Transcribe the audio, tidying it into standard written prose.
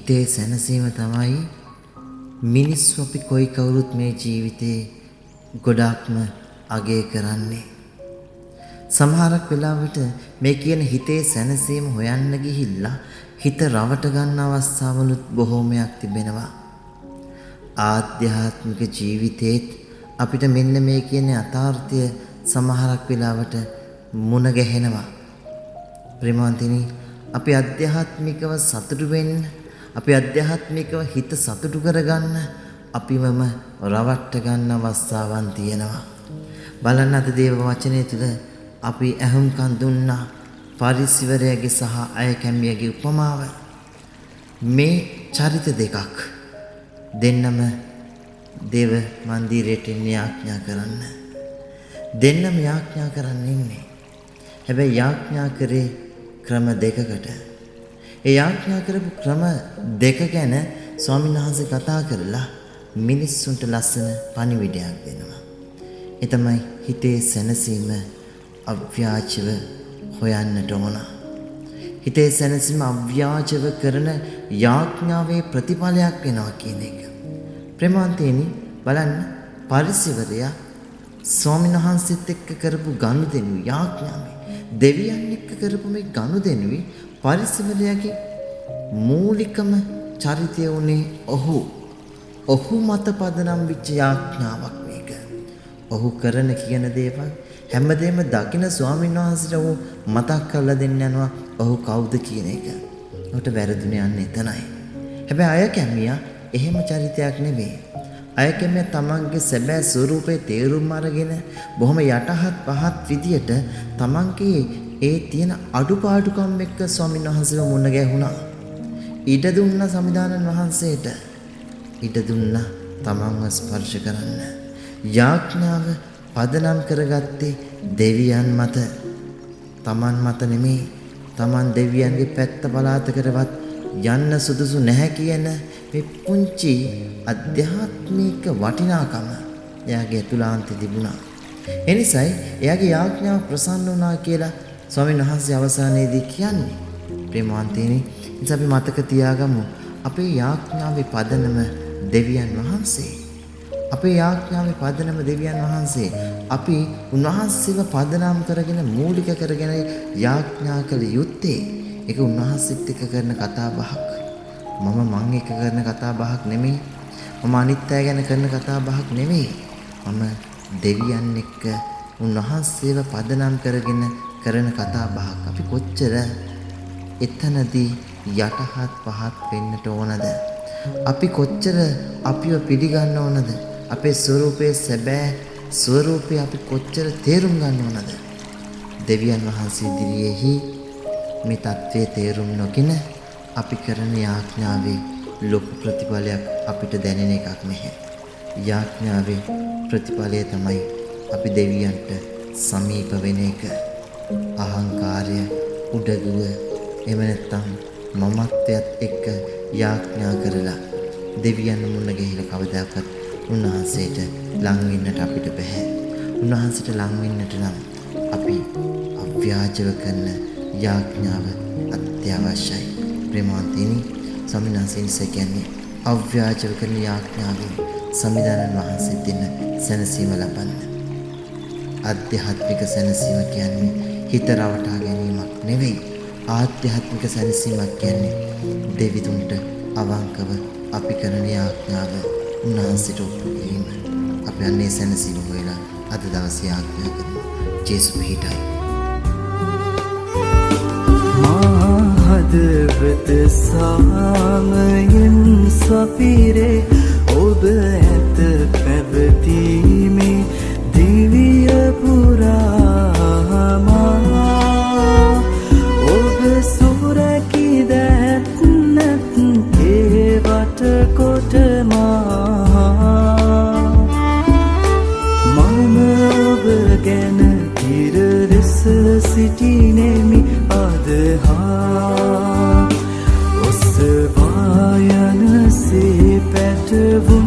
හිතේ සැනසීම තමයි මිනිස්සු අපි කොයි කවුරුත් මේ ජීවිතේ ගොඩාක්ම අගය කරන්නේ. සමහරක් වෙලාවට මේ කියන හිතේ සැනසීම හොයන්න ගිහිල්ලා හිත රවට ගන්න අවස්ථාවලුත් බොහෝමයක් තිබෙනවා. ආධ්‍යාත්මික ජීවිතේත් අපිට මෙන්න මේ කියන යථාර්ථය සමහරක් වෙලාවට මුණ ගැහෙනවා. ප්‍රේමවන්තිනි, අපි අධ්‍යාත්මිකව සතුටු වෙන්න, අපි අධ්‍යාත්මිකව හිත සතුටු කරගන්න අපිවම රවට්ට ගන්න අවස්ථාවන් තියෙනවා. බලන්න අද දේව වචනය තුළ අපි ඇහුම්කන් දුන්නා පරිසිවරයාගේ සහ අයකැමියගේ උපමාව. මේ චරිත දෙකක් දෙන්නම දේව මන්දිරයට යාඥා කරන්න. දෙන්නම යාඥා කරන්න ඉන්නේ. හැබැයි යාඥා කරේ ක්‍රම දෙකකට. ඒ යාඥා කරපු ක්‍රම දෙක ගැන ස්වාමීන් වහන්සේ කතා කරලා මිනිස්සුන්ට ලස්සන පණිවිඩයක් දෙනවා. ඒ තමයි හිතේ සැනසීම අව්‍යාජව හොයන්නට ඕන. හිතේ සැනසීම අව්‍යාජව කරන යාඥාවේ ප්‍රතිඵලයක් වෙනවා කියන එක. ප්‍රේමවන්තයනි, බලන්න පරිසිවරයා ස්වාමීන් වහන්සේත් එක්ක කරපු ගනුදෙනු යාඥාවේ දෙවියන් එක්ක කරපු මේ ගනුදෙනුවේ පරිසිවරයාගේ මූලිකම චරිතය උනේ ඔහු මත පදනම් වෙච්ච යාඥාවක් මේක. ඔහු කරන කියන දේවල් හැමදේම දකින ස්වාමීන් වහන්සේට ඔහු මතක් කරලා දෙන්න යනවා ඔහු කවුද කියන එක. ඔහුට වැරදුනේ යන්නේ එතනයි. හැබැයි අයකැමියා එහෙම චරිතයක් නෙවෙයි. අයකැමියා තමන්ගේ සැබෑ ස්වරූපේ තේරුම් අරගෙන බොහොම යටහත් පහත් විදියට තමන්ගේ ඒ තියෙන අඩුපාඩුකම් එක්ක ස්වාමීන් වහන්සේව මුණ ගැහුණා. ඉඩ දුන්න සමිදානන් වහන්සේට ඉඩ දුන්න තමන්ව ස්පර්ශ කරන්න. යාඥාව පදනම් කරගත්තේ දෙවියන් මත, තමන් මත නෙමෙයි. තමන් දෙවියන්ගේ පැත්ත බලාතකටවත් යන්න සුදුසු නැහැ කියන මේ පුංචි අධ්‍යාත්මික වටිනාකම එයාගේ ඇතුළාන්තේ තිබුණා. එනිසයි එයාගේ යාඥාව ප්‍රසන්න වුණා කියලා ස්වාමීන් වහන්සේ අවසානයේදී කියන්නේ. ප්‍රේමවන්තයනි, ඉතින් අපි මතක තියාගමු අපේ යාඥාවේ පදනම දෙවියන් වහන්සේ. අපේ යාඥාවේ පදනම දෙවියන් වහන්සේ. අපි උන්වහන්සේව පදනම් කරගෙන මූලික කරගෙන යාඥා කළ යුත්තේ ඒක උන්වහන්සේත් එක්ක කරන කතා බහක්. මං එක්ක කරන කතා බහක් නෙමෙයි. මම අනිත් අය ගැන කරන කතා බහක් නෙමෙයි. මම දෙවියන් එක්ක උන්වහන්සේව පදනම් කරගෙන කරන කතා බහක්. අපි කොච්චර එතනදී යටහත් පහත් වෙන්නට ඕනද? අපි කොච්චර අපිව පිළිගන්න ඕනද? අපේ ස්වරූපයේ සැබෑ ස්වරූපය අපි කොච්චර තේරුම් ගන්න ඕනද? දෙවියන් වහන්සේ ඉදිරියේහි මේ தત્ත්වයේ තේරුම් නොගෙන අපි කරන යාඥාවේ ලොකු ප්‍රතිඵලයක් අපිට දැනෙන එකක් නැහැ. යාඥාවේ ප්‍රතිඵලය තමයි අපි දෙවියන්ට සමීප වෙන එක. අහංකාරය, උඩගුව, එහෙම නැත්නම් මමත්වයට එක්ක යාඥා කරලා දෙවියන් මුණ ගැහිලා කවදාකවත් උන්වහන්සේට ලං වෙන්නට අපිට බෑ. උන්වහන්සේට ලං වෙන්නට නම් අපි අව්‍යාජව කරන යාඥාව අත්‍යවශ්‍යයි. ප්‍රේමවන්තයනි, ස්වාමීන් වහන්සේ කියන්නේ අව්‍යාජව කරන යාඥාවෙන් සම්විධානන් වහන්සේ දෙන සැනසීම ලබන්න. ආධ්‍යාත්මික සැනසීම කියන්නේ හිත රවටා ගැනීමක් නෙවෙයි. ආධ්‍යාත්මික සැනසීමක් කියන්නේ දෙවිතුන්ට අවංකව අපි කරන යාඥාව උන්වහන්සේට ඔප්පු කිරීම. අපි අන්නේ සැනසීම හොයලා අද දවසේ යාඥා කරමු. ජේසු පිහිටයි. හදවත සාමයෙන් සපිරේ ඔබ ඇත පැවතීමේ දිවිය පුරාමා. ඔබ සුරකී දැත්නත් කේවට කොටමා. මම ඔබ ගැන තිරලෙස සිටිනෙමි අදහා. ඔසවා යනසේ පැටවුණු